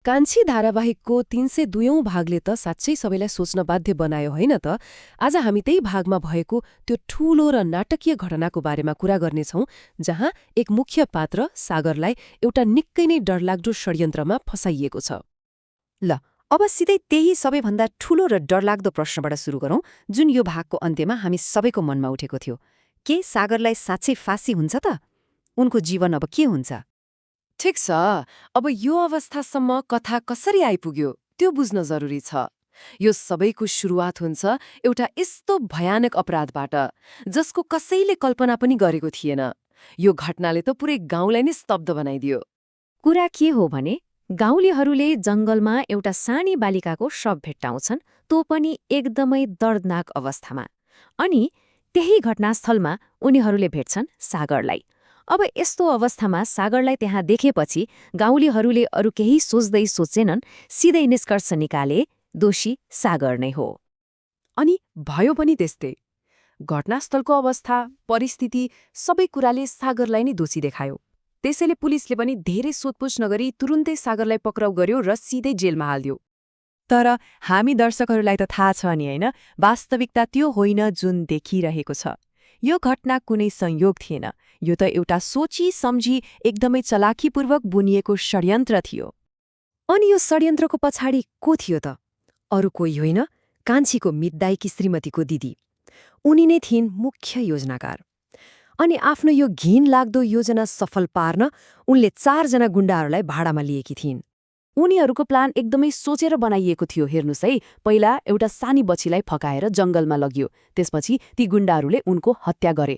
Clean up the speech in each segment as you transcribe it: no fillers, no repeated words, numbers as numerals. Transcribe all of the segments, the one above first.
कान्छी धारावाहिकको 302औं भागले त साँच्चै सबैलाई सोच्न बाध्य बनायो होइन त। आज हामी त्यही भागमा भएको त्यो ठूलो र नाटकीय घटनाको बारेमा कुरा गर्नेछौं, जहाँ एक मुख्य पात्र सागरलाई एउटा निकै नै डरलाग्दो षड्यन्त्रमा फसाइएको छ। ल अब सिधै त्यही सबैभन्दा ठूलो र डरलाग्दो प्रश्नबाट सुरु गरौं, जुन यो भागको अन्त्यमा हामी सबैको मनमा उठेको थियो। के सागरलाई साँच्चै फाँसी हुन्छ त? उनको जीवन अब के हुन्छ? ठिक छ, अब यो अवस्थासम्म कथा कसरी आइपुग्यो त्यो बुझ्न जरुरी छ। यो सबैको सुरुवात हुन्छ एउटा यस्तो भयानक अपराधबाट जसको कसैले कल्पना पनि गरेको थिएन। यो घटनाले त पुरै गाउँलाई नै स्तब्ध बनाइदियो। कुरा के हो भने, गाउँलेहरूले जंगलमा एउटा सानी बालिकाको शव भेट्टाउँछन्, त्यो पनि एकदमै दर्दनाक अवस्थामा। अनि त्यही घटनास्थलमा उनीहरूले भेट्छन् सागरलाई। अब यस्तो अवस्थामा सागरलाई त्यहाँ देखेपछि गाउँलेहरूले अरू केही सोच्दै सोचेनन्, सिधै निष्कर्ष निकाले दोषी सागर नै हो। अनि भयो पनि त्यस्तै। घटनास्थलको अवस्था, परिस्थिति सबै कुराले सागरलाई नै दोषी देखायो। त्यसैले पुलिसले पनि धेरै सोधपुछ नगरी तुरुन्तै सागरलाई पक्राउ गर्यो र सिधै जेलमा हाल्दियो। तर हामी दर्शकहरूलाई त थाहा छ नि होइन, वास्तविकता त्यो होइन जुन देखिरहेको छ। यो घटना कुनै संयोग थिएन, यो त एउटा सोची सम्झी एकदमै चलाखीपूर्वक बुनिएको षड्यन्त्र थियो। अनि यो षड्यन्त्रको पछाडि को थियो त? अरू कोही होइन, कान्छीको मितदायकी श्रीमतीको दिदी। उनी नै थिइन् मुख्य योजनाकार। अनि आफ्नो यो घिन लाग्दो योजना सफल पार्न उनले 4 जना गुण्डाहरूलाई भाडामा लिएकी थिइन्। उनीहरूको प्लान एकदमै सोचेर बनाइएको थियो। हेर्नुस् है, पहिला एउटा सानी बच्चीलाई फकाएर जंगलमा लगियो, त्यसपछि ती गुण्डाहरूले उनको हत्या गरे।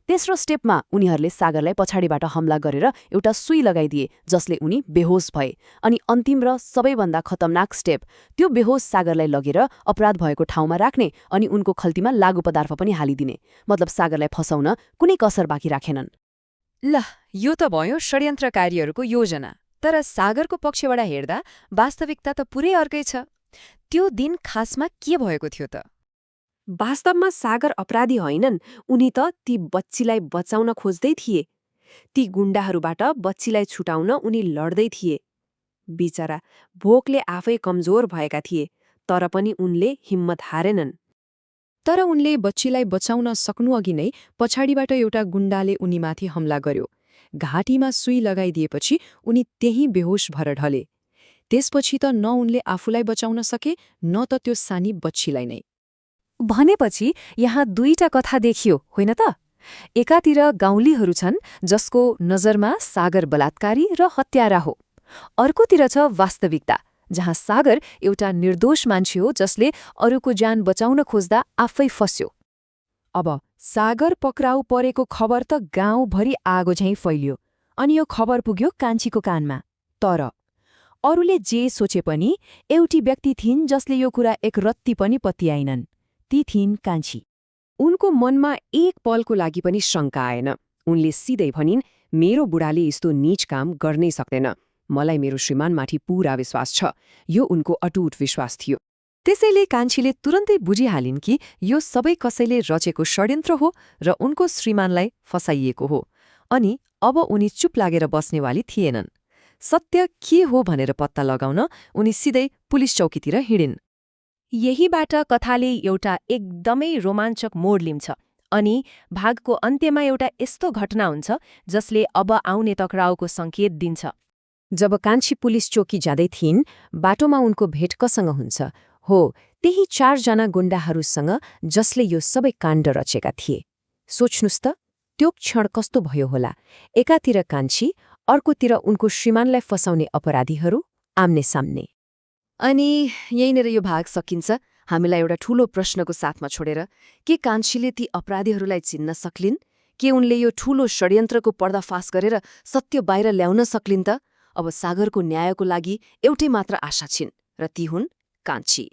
तेस्रो स्टेपमा उनीहरूले सागरलाई पछाडिबाट हमला गरेर एउटा सुई लगाइदिए, जसले उनी बेहोस भए। अनि अन्तिम र सबैभन्दा खतरनाक स्टेप, त्यो बेहोस सागरलाई लगेर अपराध भएको ठाउँमा राख्ने अनि उनको खल्तीमा लागु पदार्थ पनि हालिदिने। मतलब सागरलाई फसाउन कुनै कसर बाँकी राखेनन्। ल, यो त भयो षड्यन्त्रकारीहरूको योजना। तर सागरको पक्षबाट हेर्दा वास्तविकता त पुरै अर्कै छ। त्यो दिन खासमा के भएको थियो त? वास्तवमा सागर अपराधी होइनन्, उनी त ती बच्चीलाई बचाउन खोज्दै थिए। ती गुण्डाहरूबाट बच्चीलाई छुटाउन उनी लड्दै थिए। बिचरा भोकले आफै कमजोर भएका थिए, तर पनि उनले हिम्मत हारेनन्। तर उनले बच्चीलाई बचाउन सक्नुअघि नै पछाडिबाट एउटा गुण्डाले उनीमाथि हमला गर्यो। घाँटीमा सुई लगाइदिएपछि उनी त्यही बेहोस भएर ढले। त्यसपछि त न उनले आफूलाई बचाउन सके, न त त्यो सानी बच्चीलाई नै। भनेपछि यहाँ दुईटा कथा देखियो, होइन त? एकातिर गाउँलेहरू छन् जसको नजरमा सागर बलात्कारी र हत्यारा हो। अर्कोतिर छ वास्तविकता, जहाँ सागर एउटा निर्दोष मान्छे हो जसले अरूको ज्यान बचाउन खोज्दा आफै फस्यो। अब सागर पक्राउ परेको खबर त गाउँभरि आगो झैं फैलियो अनि यो खबर पुग्यो कान्छीको कानमा। तर अरूले जे सोचे पनि एउटी व्यक्ति थिइन् जसले यो कुरा एक रत्ती पनि पत्याइनन्। ती थिइन् कान्छी। उनको मनमा एक पलको लागि पनि शङ्का आएन। उनले सिधै भनिन्, मेरो बुढाले यस्तो नीच काम गर्नै सक्दैन। मलाई मेरो श्रीमानमाथि पूरा विश्वास छ। यो उनको अटुट विश्वास थियो। त्यसैले कान्छीले तुरन्तै बुझिहालिन् कि यो सबै कसैले रचेको षड्यन्त्र हो र उनको श्रीमानलाई फसाइएको हो। अनि अब उनी चुप लागेर बस्नेवाली थिएनन्। सत्य के हो भनेर पत्ता लगाउन उनी सिधै पुलिस चौकीतिर हिँडिन्। यहीबाट कथाले एउटा एकदमै रोमाञ्चक मोड लिन्छ अनि भागको अन्त्यमा एउटा यस्तो घटना हुन्छ जसले अब आउने टक्राउको सङ्केत दिन्छ। जब कान्छी पुलिस चौकी जाँदै थिइन्, बाटोमा उनको भेट कसँग हुन्छ? हो, त्यही 4 जना गुण्डाहरूसँग जसले यो सबै काण्ड रचेका थिए। सोच्नुस् त, त्यो क्षण कस्तो भयो होला? एकातिर कान्छी, अर्कोतिर उनको श्रीमानलाई फसाउने अपराधीहरू आम्ने सामने। अनि यहीँनिर यो भाग सकिन्छ, हामीलाई एउटा ठूलो प्रश्नको साथमा छोडेर। के कान्छीले ती अपराधीहरूलाई चिन्न सक्लिन्? के उनले यो ठूलो षड्यन्त्रको पर्दाफास गरेर सत्य बाहिर ल्याउन सक्लिन् त? अब सागरको न्यायको लागि एउटै मात्र आशा छिन्, र ती हुन् कान्छी।